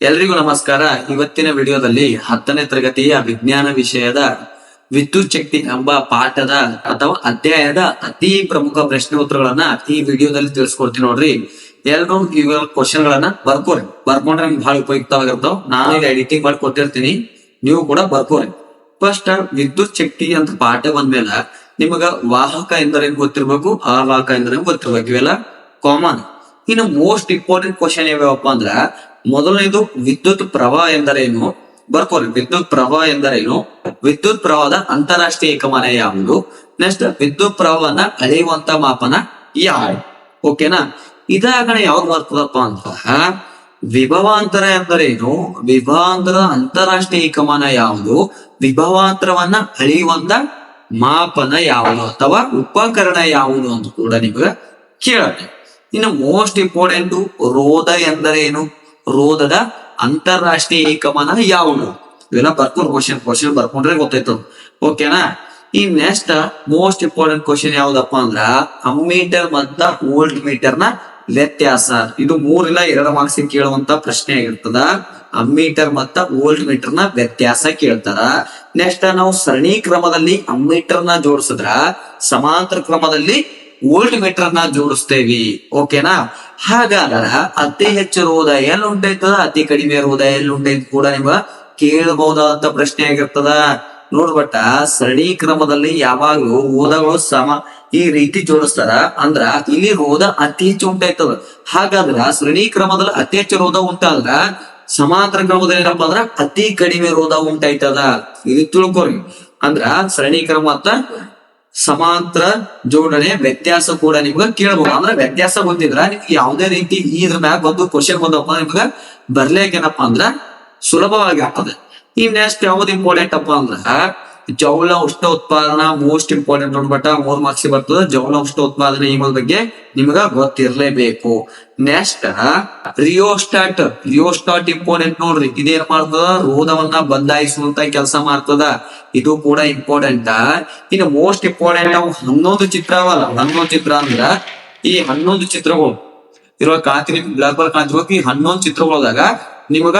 ಎಲ್ರಿಗೂ ನಮಸ್ಕಾರ. ಇವತ್ತಿನ ವಿಡಿಯೋದಲ್ಲಿ 10ನೇ ತರಗತಿಯ ವಿಜ್ಞಾನ ವಿಷಯದ ವಿದ್ಯುತ್ ಶಕ್ತಿ ಎಂಬ ಪಾಠದ ಅಥವಾ ಅಧ್ಯಾಯದ ಅತಿ ಪ್ರಮುಖ ಪ್ರಶ್ನೆ ಉತ್ತರಗಳನ್ನ ಈ ವಿಡಿಯೋದಲ್ಲಿ ತಿಳಿಸ್ಕೊಡ್ತೀನಿ ನೋಡ್ರಿ. ಎಲ್ರು ಇವಾಗ ಕ್ವಶನ್ ಗಳನ್ನ ಬರ್ಕೊಂಡ್ರೆ ನಿಮ್ಗೆ ಬಹಳ ಉಪಯುಕ್ತವಾಗಿರ್ತಾವ. ನಾನು ಈಗ ಎಡಿಟಿಂಗ್ ಮಾಡಿ ಕೊಟ್ಟಿರ್ತೀನಿ, ನೀವು ಕೂಡ ಬರ್ಕೋರಿ. ಫಸ್ಟ್ ವಿದ್ಯುತ್ ಶಕ್ತಿ ಅಂತ ಪಾಠ ಬಂದ್ಮೇಲೆ ನಿಮಗ ವಾಹಕ ಎಂದರೇನು ಗೊತ್ತಿರ್ಬೇಕು, ಅವಾಹಕ ಎಂದರೇನು ಗೊತ್ತಿರ್ಬೇಕು, ಇವೆಲ್ಲ ಕಾಮನ್. ಇನ್ನು ಮೋಸ್ಟ್ ಇಂಪಾರ್ಟೆಂಟ್ ಕ್ವಶನ್ ಯಾವ್ಯಾವಪ್ಪ ಅಂದ್ರ, ಮೊದಲನೇದು ವಿದ್ಯುತ್ ಪ್ರವಾಹ ಎಂದರೇನು ಬರ್ಕೋರಿ. ವಿದ್ಯುತ್ ಪ್ರವಾಹ ಎಂದರೇನು, ವಿದ್ಯುತ್ ಪ್ರವಾಹದ ಅಂತಾರಾಷ್ಟ್ರೀಯ ಏಕಮಾನ ಯಾವುದು, ನೆಕ್ಸ್ಟ್ ವಿದ್ಯುತ್ ಪ್ರವಾಹನ ಅಳೆಯುವಂತ ಮಾಪನ ಯಾವುದು. ಓಕೆನಾ? ಇದಾಗಣೆ ಯಾವ್ದು ಬರ್ತದಪ್ಪ ಅಂತ, ವಿಭವಾಂತರ ಎಂದರೇನು, ವಿಭವಾಂತರದ ಅಂತಾರಾಷ್ಟ್ರೀಯ ಏಕಮಾನ ಯಾವುದು, ವಿಭವಾಂತರವನ್ನ ಅಳೆಯುವಂತ ಮಾಪನ ಯಾವುದು ಅಥವಾ ಉಪಕರಣ ಯಾವುದು ಅಂತ ಕೂಡ ನಿಮ್ಗೆ ಕೇಳತ್ತೆ. ಇನ್ನು ಮೋಸ್ಟ್ ಇಂಪಾರ್ಟೆಂಟ್ ರೋಧ ಎಂದರೇನು, ರೋಧದ ಅಂತಾರಾಷ್ಟ್ರೀಯ ಏಕಮಾನ ಯಾವುದು. ಇವೆಲ್ಲ ಬರ್ಕೊಂಡು ಕ್ವಶನ್ ಬರ್ಕೊಂಡ್ರೆ ಗೊತ್ತಾಯ್ತು. ಓಕೆನಾ? ಈ ನೆಕ್ಸ್ಟ್ ಮೋಸ್ಟ್ ಇಂಪಾರ್ಟೆಂಟ್ ಕ್ವಶನ್ ಯಾವ್ದಪ್ಪ ಅಂದ್ರ, ಅಮ್ಮೀಟರ್ ಮತ್ತ ವೋಲ್ಟ್ ಮೀಟರ್ ನ ವ್ಯತ್ಯಾಸ. ಇದು 3 ಇಲ್ಲ 2 ಮಾರ್ಕ್ಸ್ ಕೇಳುವಂತ ಪ್ರಶ್ನೆ ಆಗಿರ್ತದ. ಅಮ್ಮೀಟರ್ ಮತ್ತ ವೋಲ್ಟ್ ಮೀಟರ್ ನ ವ್ಯತ್ಯಾಸ ಕೇಳ್ತಾರ. ನೆಕ್ಸ್ಟ್ ನಾವು ಸರಣಿ ಕ್ರಮದಲ್ಲಿ ಅಮ್ಮೀಟರ್ ನ ಜೋಡಿಸಿದ್ರ ಸಮಾಂತರ ಕ್ರಮದಲ್ಲಿ ವೋಲ್ಟ್ ಮೀಟರ್ ನ ಜೋಡಿಸ್ತೇವಿ. ಓಕೆನಾ? ಹಾಗಾದ್ರ ಅತಿ ಹೆಚ್ಚು ರೋಧ ಎಲ್ಲಿ ಉಂಟೈತದ, ಅತಿ ಕಡಿಮೆ ರೋಧ ಎಲ್ಲಿ ಉಂಟೈತ ಕೂಡ ನಿಮ್ಗ ಕೇಳಬಹುದಾದಂತ ಪ್ರಶ್ನೆ ಆಗಿರ್ತದ. ನೋಡ್ಬಟ್ಟ ಸರಣಿ ಕ್ರಮದಲ್ಲಿ ಯಾವಾಗ್ಲೂ ರೋಧಗಳು ಈ ರೀತಿ ಜೋಡಿಸ್ತಾರ. ಅಂದ್ರ ಇಲ್ಲಿ ರೋಧ ಅತಿ ಹೆಚ್ಚು ಉಂಟಾಯ್ತದ. ಹಾಗಾದ್ರ ಸರಣಿ ಕ್ರಮದಲ್ಲಿ ಅತಿ ಹೆಚ್ಚು ರೋಧ ಉಂಟಾದ್ರ ಸಮಾಂತರ ಕ್ರಮದಲ್ಲಿ ಏನಪ್ಪಾ ಅಂದ್ರ ಅತಿ ಕಡಿಮೆ ರೋಧ ಉಂಟಾಯ್ತದ. ಇದು ತಿಳ್ಕೊರಿ. ಅಂದ್ರ ಸರಣಿ ಕ್ರಮ ಮತ್ತ ಸಮಾಂತರ ಜೋಡಣೆ ವ್ಯತ್ಯಾಸ ಕೂಡ ನಿಮ್ಗ ಕೇಳ್ಬಹುದು. ಅಂದ್ರೆ ವ್ಯತ್ಯಾಸ ಬಂದಿದ್ರ ನಿಮ್ಗೆ ಯಾವುದೇ ರೀತಿ ಇದ್ರ ಮ್ಯಾಗ ಒಂದು ಕ್ವಶನ್ ಬಂದಪ್ಪ ನಿಮ್ಗ ಬರ್ಲೇಕೇನಪ್ಪಾ ಅಂದ್ರ ಸುಲಭವಾಗಿ ಆಗ್ತದೆ. ಈ ನೆಕ್ಸ್ಟ್ ಯಾವ್ದು ಇಂಪಾರ್ಟೆಂಟ್ ಅಪ್ಪ ಅಂದ್ರ ಜೌಳ ಉಷ್ಣ ಉತ್ಪಾದನಾ ಮೋಸ್ಟ್ ಇಂಪಾರ್ಟೆಂಟ್. ನೋಡ್ಬಟ್ಟ 3 ಮಾರ್ಕ್ಸ್ ಬರ್ತದೆ. ಜೌಳ ಉಷ್ಣ ಉತ್ಪಾದನೆ ಈ ಬಗ್ಗೆ ನಿಮ್ಗ ಗೊತ್ತಿರ್ಲೇಬೇಕು. ನೆಕ್ಸ್ಟ್ ರಿಯೋಸ್ಟಾಟ್ ಇಂಪಾರ್ಟೆಂಟ್ ನೋಡ್ರಿ. ಇದೇನ್ ಮಾಡ್ತದ, ರೋಧವನ್ನ ಬದಲಾಯಿಸುವಂತ ಕೆಲಸ ಮಾಡ್ತದ. ಇದು ಕೂಡ ಇಂಪಾರ್ಟೆಂಟ್. ಇನ್ನು ಮೋಸ್ಟ್ ಇಂಪಾರ್ಟೆಂಟ್ ಅವು 11 ಚಿತ್ರ ಅವಲ್ಲ. 11 ಚಿತ್ರ ಅಂದ್ರ ಈ 11 ಚಿತ್ರಗಳು ಇರುವ ಕಾಂತಿ ಬ್ಲಾಕ್ ಬಾಲ್ ಕಾಂತಿ ಈ 11 ಚಿತ್ರಗಳದಾಗ ನಿಮಗ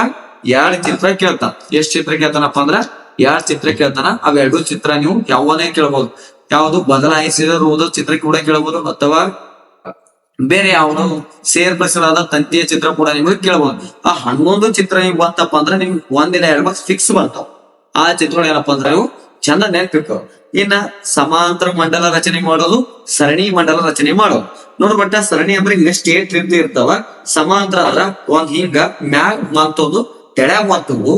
2 ಚಿತ್ರ ಕೇಳ್ತಾನ. ಎಷ್ಟ್ ಚಿತ್ರ ಕೇಳ್ತಾನಪ್ಪ ಅಂದ್ರ 2 ಚಿತ್ರ ಕೇಳ್ತಾನ. ಅವೆರಡು ಚಿತ್ರ ನೀವು ಯಾವನೇ ಕೇಳ್ಬಹುದು. ಯಾವ್ದು ಬದಲಾಯಿಸಿದ ರೋಧ ಚಿತ್ರ ಕೂಡ ಕೇಳಬಹುದು, ಅಥವಾ ಬೇರೆ ಯಾವ್ದು ಸೇರ್ಪಡಿಸಲಾದ ತಂತಿಯ ಚಿತ್ರ ಕೂಡ ನಿಮಗೆ ಕೇಳಬಹುದು. ಆ 11 ಚಿತ್ರ ನಿಮ್ಗೆ ಬಂತಪ್ಪ ಅಂದ್ರೆ ನಿಮ್ಗೆ 1 ಇಲ್ಲ 2 ಮಾರ್ಕ್ಸ್ ಫಿಕ್ಸ್ ಬರ್ತಾವ. ಆ ಚಿತ್ರಗಳು ಏನಪ್ಪಾ ಅಂದ್ರೆ ನೀವು ಚಂದ ನೆನ್ಪಿರ್ತಾವ. ಇನ್ನ ಸಮಾಂತರ ಮಂಡಲ ರಚನೆ ಮಾಡೋದು, ಸರಣಿ ಮಂಡಲ ರಚನೆ ಮಾಡೋದು. ನೋಡ್ಬಟ್ಟ ಸರಣಿ ಅಂದ್ರೆ ಈಗ ಸ್ಟೇಟ್ ರೀತಿ ಇರ್ತಾವ. ಸಮಾಂತರ ಅಂದ್ರ ಒಂದ್ ಹಿಂಗ ಮ್ಯಾಗ್ ಮತ್ತೊಂದು ತೆಳಗ್ ಮತ್ತೊಂದು.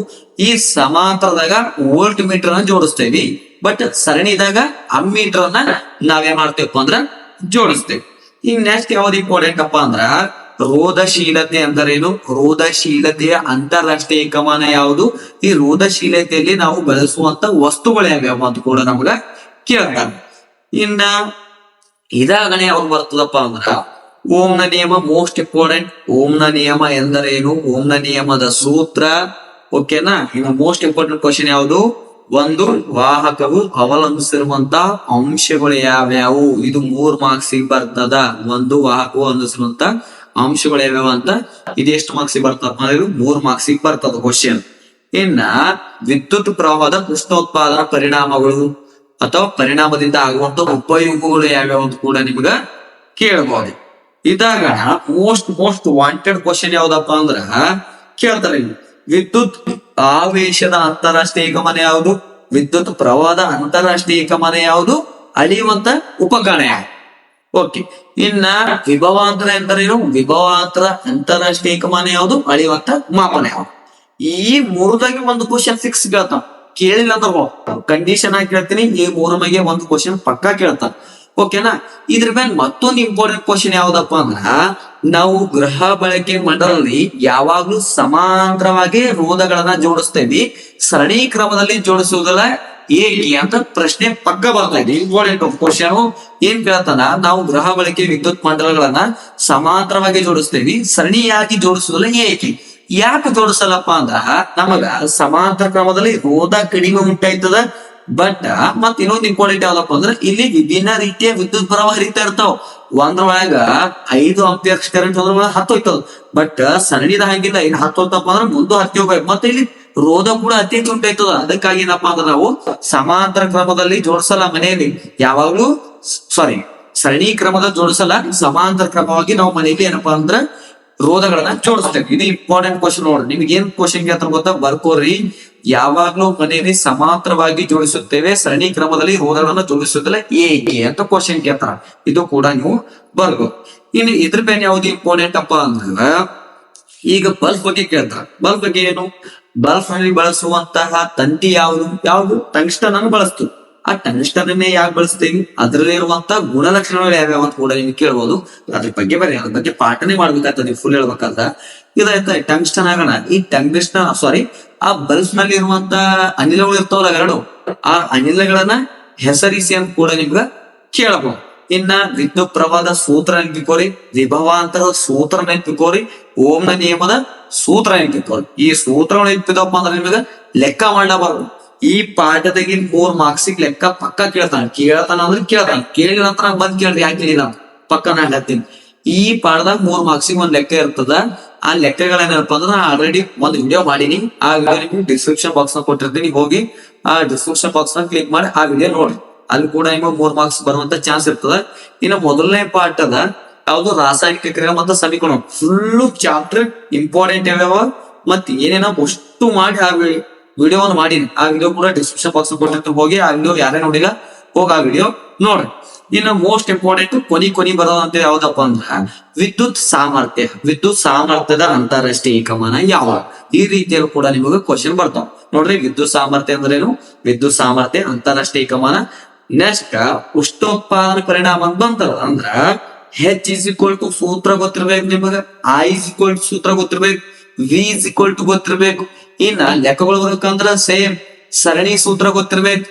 ಈ ಸಮಾಂತರದಾಗ ವೋಲ್ಟ್ ಮೀಟರ್ ನ ಜೋಡಿಸ್ತೇವಿ. ಬಟ್ ಸರಣಿದಾಗ ಅಮ್ಮೀಟರ್ ನ ನಾವೇನ್ ಮಾಡ್ತೇವಪ್ಪ ಅಂದ್ರ ಜೋಡಿಸ್ತೇವೆ. ಈಗ ನೆಕ್ಸ್ಟ್ ಯಾವ್ದು ಇಂಪಾರ್ಟೆಂಟ್ ಅಪ್ಪ ಅಂದ್ರ ರೋಧಶೀಲತೆ ಅಂದರೇನು, ರೋಧಶೀಲತೆಯ ಅಂತಾರಾಷ್ಟ್ರೀಯ ಏಕಮಾನ ಯಾವುದು, ಈ ರೋಧಶೀಲತೆಯಲ್ಲಿ ನಾವು ಬಳಸುವಂತ ವಸ್ತುಗಳು ಯಾವ್ಯಾವ ಅಂತ ಕೂಡ ನಮ್ಗ ಕೇಳ್ತಾರೆ. ಇನ್ನ ಇದಾಗಣೆ ಯಾವ್ದು ಬರ್ತದಪ್ಪ ಅಂದ್ರ ಓಂನ ನಿಯಮ ಮೋಸ್ಟ್ ಇಂಪಾರ್ಟೆಂಟ್. ಓಂನ ನಿಯಮ ಎಂದರೇನು, ಓಂನ ನಿಯಮದ ಸೂತ್ರ. ಓಕೆನಾ? ಇನ್ನು ಮೋಸ್ಟ್ ಇಂಪಾರ್ಟೆಂಟ್ ಕ್ವಶನ್ ಯಾವುದು, ಒಂದು ವಾಹಕವು ಅವಲಂಬಿಸಿರುವಂತ ಅಂಶಗಳು ಯಾವ್ಯಾವು. ಇದು 3 ಮಾರ್ಕ್ಸ್ ಬರ್ತದ. ಒಂದು ವಾಹಕವು ಅವಲಂಬಿಸಿರುವಂತ ಅಂಶಗಳು ಯಾವ್ಯಾವ ಅಂತ ಇದೆಷ್ಟು ಮಾರ್ಕ್ಸ್ ಬರ್ತಪ್ಪ, 3 ಮಾರ್ಕ್ಸ್ ಬರ್ತದ ಕ್ವಶನ್. ಇನ್ನ ವಿದ್ಯುತ್ ಪ್ರವಾಹದ ಉಷ್ಣೋತ್ಪಾದನಾ ಪರಿಣಾಮಗಳು ಅಥವಾ ಪರಿಣಾಮದಿಂದ ಆಗುವಂತ ಉಪಯೋಗಗಳು ಯಾವ್ಯಾವ ಅಂತ ಕೂಡ ನಿಮ್ಗ ಕೇಳಬಹುದು. ಇದಾಗ ಮೋಸ್ಟ್ ವಾಂಟೆಡ್ ಕ್ವಶನ್ ಯಾವ್ದಪ್ಪ ಅಂದ್ರ ಕೇಳ್ತಾರೆ, ವಿದ್ಯುತ್ ಆವೇಶದ ಅಂತಾರಾಷ್ಟ್ರೀಯ ಏಕಮಾನ ಯಾವುದು, ವಿದ್ಯುತ್ ಪ್ರವಾಹದ ಅಂತಾರಾಷ್ಟ್ರೀಯ ಏಕಮಾನ ಯಾವುದು, ಅಳೆಯುವಂತ ಉಪಕರಣ ಯಾವುದು. ಓಕೆ. ಇನ್ನ ವಿಭವಾಂತರ ಎಂದರೇನು, ವಿಭವಾಂತರ ಅಂತಾರಾಷ್ಟ್ರೀಯ ಏಕಮಾನ ಯಾವುದು, ಅಳೆಯುವಂತ ಮಾಪನ ಯಾವುದು. ಈ 3ದಾಗಿ ಒಂದು ಕ್ವಶನ್ ಫಿಕ್ಸ್ ಕೇಳ್ತಾನ. ಕೇಳಿಲ್ಲ ಅಂದ್ರೆ ಕಂಡೀಷನ್ ಆಗಿ ಕೇಳ್ತೀನಿ, ಈ 3 ಮಗೆ ಒಂದು ಕ್ವಶನ್ ಪಕ್ಕಾ ಕೇಳ್ತಾನ. ಓಕೆನಾ? ಇದ್ರ ಮೇಲೆ ಮತ್ತೊಂದು ಇಂಪಾರ್ಟೆಂಟ್ ಕ್ವಶನ್ ಯಾವ್ದಪ್ಪ ಅಂದ್ರ, ನಾವು ಗೃಹ ಬಳಕೆ ಮಂಡಲದಲ್ಲಿ ಯಾವಾಗ್ಲೂ ಸಮಾಂತರವಾಗಿ ರೋಧಗಳನ್ನ ಜೋಡಿಸ್ತೇವಿ, ಸರಣಿ ಕ್ರಮದಲ್ಲಿ ಜೋಡಿಸುವುದಿಲ್ಲ ಏಕೆ ಅಂತ ಪ್ರಶ್ನೆ ಪಕ್ಕ ಬರ್ತಾ ಇದೆ. ಇಂಪಾರ್ಟೆಂಟ್ ಕ್ವಶನ್ ಏನ್ ಕೇಳ್ತಾನ, ನಾವು ಗೃಹ ಬಳಕೆ ವಿದ್ಯುತ್ ಮಂಡಲಗಳನ್ನ ಸಮಾಂತರವಾಗಿ ಜೋಡಿಸ್ತೇವಿ, ಸರಣಿಯಾಗಿ ಜೋಡಿಸುವುದಿಲ್ಲ ಏಕೆ. ಯಾಕೆ ಜೋಡಿಸಲ್ಲಪ್ಪ ಅಂದ್ರ ನಮಗ ಸಮಾಂತರ ಕ್ರಮದಲ್ಲಿ ರೋಧ ಕಡಿಮೆ ಉಂಟಾಯ್ತದ. ಬಟ್ ಮತ್ ಇನ್ನೊಂದು ಇಂಪಾರ್ಟೆಂಟ್ ಯಾವ್ದಪ್ಪ ಅಂದ್ರೆ ಇಲ್ಲಿ ವಿಭಿನ್ನ ರೀತಿಯ ವಿದ್ಯುತ್ ಪ್ರವಾಹ ಹರಿತಾ ಇರ್ತಾವ. ಒಂದ್ರೊಳಗ 5 ಆಂಪಿಯರ್ ಕರೆಂಟ್ ಹೋದ್ರ ಹತ್ತೋಯ್ತದ. ಬಟ್ ಸರಣಿದ ಹಂಗಿಲ್ಲ, ಇಲ್ಲಿ ಹತ್ತೋತಪ್ಪ ಅಂದ್ರೆ ಮುಂದೆ ಹತ್ತಿ ಹೋಗ್ಬೇಕು. ಮತ್ತೆ ಇಲ್ಲಿ ರೋಧ ಕೂಡ ಅತಿ ತುಂಟಾಯ್ತದ. ಅದಕ್ಕಾಗಿ ಏನಪ್ಪಾ ಅಂದ್ರೆ ನಾವು ಸಮಾಂತರ ಕ್ರಮದಲ್ಲಿ ಜೋಡಿಸಲ್ಲ ಮನೆಯಲ್ಲಿ ಯಾವಾಗ್ಲೂ, ಸಾರಿ ಸರಣಿ ಕ್ರಮದ ಜೋಡಿಸಲ್ಲ, ಸಮಾಂತರ ಕ್ರಮವಾಗಿ ನಾವು ಮನೆಯಲ್ಲಿ ಏನಪ್ಪಾ ಅಂದ್ರೆ ರೋಧಗಳನ್ನ ಜೋಡಿಸ್ತೇವೆ. ಇದು ಇಂಪಾರ್ಟೆಂಟ್ ಕ್ವಶನ್ ನೋಡ್ರಿ. ನಿಮ್ಗೆ ಏನ್ ಕ್ವಶನ್ ಕೇಳ್ತಾರ ಗೊತ್ತಾ, ಬರ್ಕೋರಿ. ಯಾವಾಗ್ಲೂ ಮನೆಯಲ್ಲಿ ಸಮಾಂತರವಾಗಿ ಜೋಡಿಸುತ್ತೇವೆ, ಸರಣಿ ಕ್ರಮದಲ್ಲಿ ರೋಧಗಳನ್ನ ಜೋಡಿಸುತ್ತಿಲ್ಲ ಏಕೆ ಅಂತ ಕ್ವಶನ್ ಕೇಳ್ತಾರ. ಇದು ಕೂಡ ನೀವು ಬರ್ಕೋ. ಇನ್ನು ಇದ್ರ ಮೇಲೆ ಯಾವ್ದು ಇಂಪಾರ್ಟೆಂಟ್ ಅಪ್ಪ ಅಂದ್ರ, ಈಗ ಬಲ್ಬ್ ಬಗ್ಗೆ ಕೇಳ್ತಾರ. ಬಲ್ಬ್ ಬಗ್ಗೆ ಏನು, ಬಲ್ಬ್ ನಲ್ಲಿ ಬಳಸುವಂತಹ ತಂತಿ ಯಾವ್ದು ಟಂಗ್ಸ್ಟನ್ ಅನ್ನು ಬಳಸ್ತೀವಿ. ಆ ಟಂಗ್ಸ್ಟನ್ ಅನ್ನೇ ಯಾಕೆ ಬಳಸ್ತೀವಿ, ಅದರಲ್ಲಿ ಇರುವಂತಹ ಗುಣಲಕ್ಷಣಗಳು ಯಾವ್ಯಾವ ಅಂತ ಕೂಡ ನೀವು ಕೇಳ್ಬೋದು. ಅದ್ರ ಬಗ್ಗೆ ಬರೀ ಅದ್ರ ಬಗ್ಗೆ ಪಾಠನೆ ಮಾಡ್ಬೇಕಾಗ್ತದೆ ಫುಲ್ ಹೇಳ್ಬೇಕಾದ್ರ. ಇದಾಯ್ತಾ ಟಂಗ್ಸ್ಟನ್ ಆಗೋಣ. ಈ ಟಂಗ್ಸ್ಟನ್ ಸಾರಿ ಆ ಬಲ್ಬ್ ನಲ್ಲಿ ಇರುವಂತಹ ಅನಿಲಗಳು ಇರ್ತಾವಲ್ಲ ಎರಡು, ಆ ಅನಿಲಗಳನ್ನ ಹೆಸರಿಸಿ ಅಂತ ಕೂಡ ನಿಮ್ಗ ಕೇಳಬಹುದು. ಇನ್ನ ವಿದ್ಯುತ್ ಪ್ರವಾಹದ ಸೂತ್ರ ನೆನಪಿಕೋರಿ, ವಿಭವಾಂತರ ಸೂತ್ರ ನೆನಪಿಕೋರಿ, ಓಮ್ನ ನಿಯಮದ ಸೂತ್ರ ನೆನಪಿಕೋರಿ. ಈ ಸೂತ್ರಗಳು ನೆನಪಿದಪ್ಪ ಅಂದ್ರೆ ನಿಮಗ ಲೆಕ್ಕ ಮಾಡಬಾರ್ದು. ಈ ಪಾಠದಾಗಿ 3 ಮಾರ್ಕ್ಸಿಗೆ ಲೆಕ್ಕ ಪಕ್ಕ ಕೇಳ್ತಾನೆ ಅಂದ್ರೆ ಕೇಳ್ತಾನೆ. ಕೇಳಿದ ನಂತರ ಬಂದ್ ಕೇಳ್ರಿ ಯಾಕೆ ಕೇಳಿಲ್ಲ ಪಕ್ಕ ನಾ ಹೇಳ್ತೀನಿ. ಈ ಪಾಠದಾಗ 3 ಮಾರ್ಕ್ಸಿಗೆ ಒಂದ್ ಲೆಕ್ಕ ಇರ್ತದ. ಆ ಲೆಕ್ಕಗಳೇನಪ್ಪ ಅಂದ್ರೆ ಆಲ್ರೆಡಿ ಒಂದ್ ವಿಡಿಯೋ ಮಾಡೀನಿ. ಆ ವಿಡಿಯೋ ನಿಮ್ಗೆ ಡಿಸ್ಕ್ರಿಪ್ಷನ್ ಬಾಕ್ಸ್ ನ ಕೊಟ್ಟಿರ್ತೀನಿ. ಹೋಗಿ ಆ ಡಿಸ್ಕ್ರಿಪ್ಷನ್ ಬಾಕ್ಸ್ ನ ಕ್ಲಿಕ್ ಮಾಡಿ ಆ ವಿಡಿಯೋ ನೋಡಿ. ಅಲ್ಲಿ ಕೂಡ ನಿಮಗೆ 3 ಮಾರ್ಕ್ಸ್ ಬರುವಂತ ಚಾನ್ಸ್ ಇರ್ತದ. ಇನ್ನು ಮೊದಲನೇ ಪಾಠದ ಯಾವ್ದು ರಾಸಾಯನಿಕ ಕ್ರಿಯೆ ಮತ್ತು ಸಮೀಕರಣ ಫುಲ್ಲು ಚಾಪ್ಟರ್ ಇಂಪಾರ್ಟೆಂಟ್ ಯಾವ್ಯಾವ ಮತ್ತೆ ಏನೇನೋ ಅಷ್ಟು ಮಾಡಿ ಆ ವಿಡಿಯೋವನ್ನು ಮಾಡೀನಿ. ಆ ವಿಡಿಯೋ ಕೂಡ ಡಿಸ್ಕ್ರಿಪ್ಷನ್ ಬಾಕ್ಸ್ ಕೊಟ್ಟಿರ್ತೀನಿ. ಹೋಗಿ ಆ ವಿಡಿಯೋ ಯಾರೇ ನೋಡಿಲ್ಲ ಹೋಗಿ ಆ ವಿಡಿಯೋ ನೋಡ್ರಿ. ಇನ್ನು ಮೋಸ್ಟ್ ಇಂಪಾರ್ಟೆಂಟ್ ಕೊನಿ ಬರೋದಂತ ಯಾವ್ದಪ್ಪ ಅಂದ್ರ ವಿದ್ಯುತ್ ಸಾಮರ್ಥ್ಯ. ವಿದ್ಯುತ್ ಸಾಮರ್ಥ್ಯದ ಅಂತಾರಾಷ್ಟ್ರೀಯ ಏಕಮಾನ ಯಾವ, ಈ ರೀತಿಯಲ್ಲಿ ಕೂಡ ನಿಮಗೆ ಕ್ವಶನ್ ಬರ್ತಾವ ನೋಡ್ರಿ. ವಿದ್ಯುತ್ ಸಾಮರ್ಥ್ಯ ಅಂದ್ರೇನು, ವಿದ್ಯುತ್ ಸಾಮರ್ಥ್ಯ ಅಂತಾರಾಷ್ಟ್ರೀಯ ಏಕಮಾನ. ನೆಕ್ಸ್ಟ್ ಉಷ್ಣೋತ್ಪಾದನ ಪರಿಣಾಮ ಅಂತ ಬಂತಲ್ಲ ಅಂದ್ರ ಹೆಚ್ ಇಸ್ ಈಕ್ವಲ್ ಟು ಸೂತ್ರ ಗೊತ್ತಿರ್ಬೇಕು ನಿಮಗ, ಐ ಇಸ್ ಈಕ್ವಲ್ ಟು ಸೂತ್ರ ಗೊತ್ತಿರ್ಬೇಕು, ವಿ ಇಸ್ ಈಕ್ವಲ್ ಟು ಗೊತ್ತಿರ್ಬೇಕು. ಇನ್ನ ಲೆಕ್ಕಗಳು ಬರ್ಬೇಕಂದ್ರ ಸೇಮ್ ಸರಣಿ ಸೂತ್ರ ಗೊತ್ತಿರ್ಬೇಕು.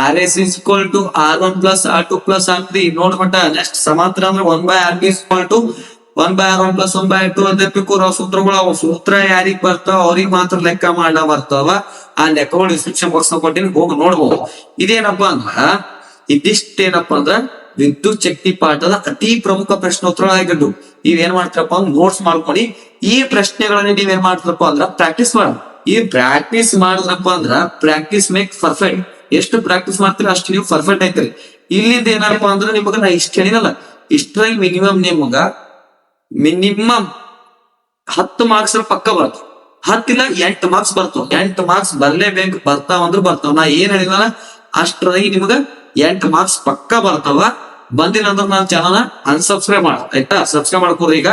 R S is equal to R1 plus R2 plus R3 ನೋಡ್ಮಟ. ನೆಕ್ಸ್ಟ್ ಸಮಾಂತರ ಅಂದ್ರೆ 1/RB is equal to 1/R1 plus 1/R2 ಅಂತ ಇರ್ಬೇಕು. ಸೂತ್ರಗಳು ಅವ ಸೂತ್ರ ಯಾರಿಗ್ ಬರ್ತಾವ ಅವ್ರಿಗೆ ಮಾತ್ರ ಲೆಕ್ಕ ಮಾಡ್ಲಾ ಬರ್ತಾವ. ಆ ಲೆಕ್ಕಗಳು ಡಿಸ್ಕ್ರಿಪ್ಷನ್ ಬಾಕ್ಸ್ ನ ಕೊಟ್ಟಿನಿ, ಹೋಗಿ ನೋಡ್ಬೋದು. ಇದೇನಪ್ಪಾ ಅಂದ್ರ ಇದಿಷ್ಟೇನಪ್ಪಾ ಅಂದ್ರ ವಿದ್ಯುತ್ ಶಕ್ತಿ ಪಾಠದ ಅತಿ ಪ್ರಮುಖ ಪ್ರಶ್ನೋತ್ತರಗಳಾಗಿದ್ದು. ನೀವೇನ್ ಮಾಡ್ತೀರಪ್ಪ ಅಂದ್ರೆ ನೋಟ್ಸ್ ಮಾಡ್ಕೊಂಡು ಈ ಪ್ರಶ್ನೆಗಳನ್ನ ನೀವೇನ್ ಮಾಡ್ತೀರಪ್ಪ ಅಂದ್ರ ಪ್ರಾಕ್ಟೀಸ್ ಮಾಡಿ. ಈ ಪ್ರಾಕ್ಟೀಸ್ ಮಾಡಿದ್ರಪ್ಪ ಅಂದ್ರ ಪ್ರಾಕ್ಟೀಸ್ ಮೇಕ್ ಪರ್ಫೆಕ್ಟ್. ಎಷ್ಟು ಪ್ರಾಕ್ಟೀಸ್ ಮಾಡ್ತೀರ ಅಷ್ಟು ನೀವು ಪರ್ಫೆಕ್ಟ್ ಐತ್ರಿ. ಇಲ್ಲಿಂದ ಏನಪ್ಪ ಅಂದ್ರೆ ನಿಮಗ ನಾ ಇಷ್ಟ ಹೇಳಿನಲ್ಲ, ಇಷ್ಟ್ರಾಗಿ ಮಿನಿಮಮ್ 10 ಮಾರ್ಕ್ಸ್ ಪಕ್ಕ ಬರ್ತಾವ. 10 ಇಲ್ಲ 8 ಮಾರ್ಕ್ಸ್ ಬರ್ತಾವ. 8 ಮಾರ್ಕ್ಸ್ ಬರ್ಲೇಬೇಕು. ಬರ್ತಾವಂದ್ರು ಬರ್ತಾವ. ನಾ ಏನ್ ಹೇಳಿದಲ್ಲ ಅಷ್ಟ್ರಾಗಿ ನಿಮಗ 8 ಮಾರ್ಕ್ಸ್ ಪಕ್ಕ ಬರ್ತಾವ. ಬಂದಿಲ್ಲ ಅಂದ್ರೆ ನನ್ನ ಚಾನಲ್ ಅನ್ಸಬ್ಸ್ಕ್ರೈಬ್ ಮಾಡ ಆಯ್ತಾ. ಸಬ್ಸ್ಕ್ರೈಬ್ ಮಾಡ್ಕೋರಿ ಈಗ.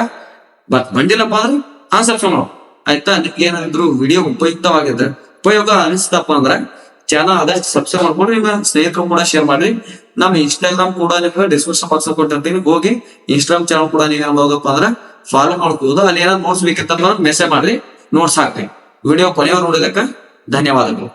ಬಂದಿಲ್ಲಪ್ಪ ಅಂದ್ರೆ ಅನ್ಸಬ್ಸ್ಕ್ರೈಬ್ ಮಾಡ ಆಯ್ತಾ. ನಿಮ್ಗೆ ಏನಾದ್ರು ವಿಡಿಯೋ ಉಪಯೋಗ ಅನಿಸ್ತಪ್ಪ ಅಂದ್ರ ಚಾನಲ್ ಆದಷ್ಟು ಸಬ್ಸ್ಕ್ರೈಬ್ ಮಾಡ್ಕೊಂಡು ನಿಮ್ಮ ಸ್ನೇಹಿತರು ಕೂಡ ಶೇರ್ ಮಾಡ್ರಿ. ನಮ್ಮ ಇನ್ಸ್ಟಾಗ್ರಾಮ್ ಕೂಡ ನಿಮ್ಗೆ ಡಿಸ್ಕ್ರಿಪ್ಷನ್ ಬಾಕ್ಸ್ ಕೊಟ್ಟಿರ್ತೀನಿ. ಹೋಗಿ ಇನ್ಸ್ಟಾಗ್ರಾಮ್ ಚಾನಲ್ ಕೂಡ ನೀವು ಏನ್ಬೋದಪ್ಪ ಅಂದ್ರೆ ಫಾಲೋ ಮಾಡ್ಕೋಬಹುದು. ಅಲ್ಲಿ ಏನಾದ್ರು ನೋಟ್ಸ್ ಬೇಕಿತ್ತಂದ್ರೆ ಮೆಸೇಜ್ ಮಾಡ್ರಿ, ನೋಟ್ಸ್ ಹಾಕ್ರಿ. ವಿಡಿಯೋ ಕೊನೆಯವರು ನೋಡಿದಕ್ಕ ಧನ್ಯವಾದಗಳು.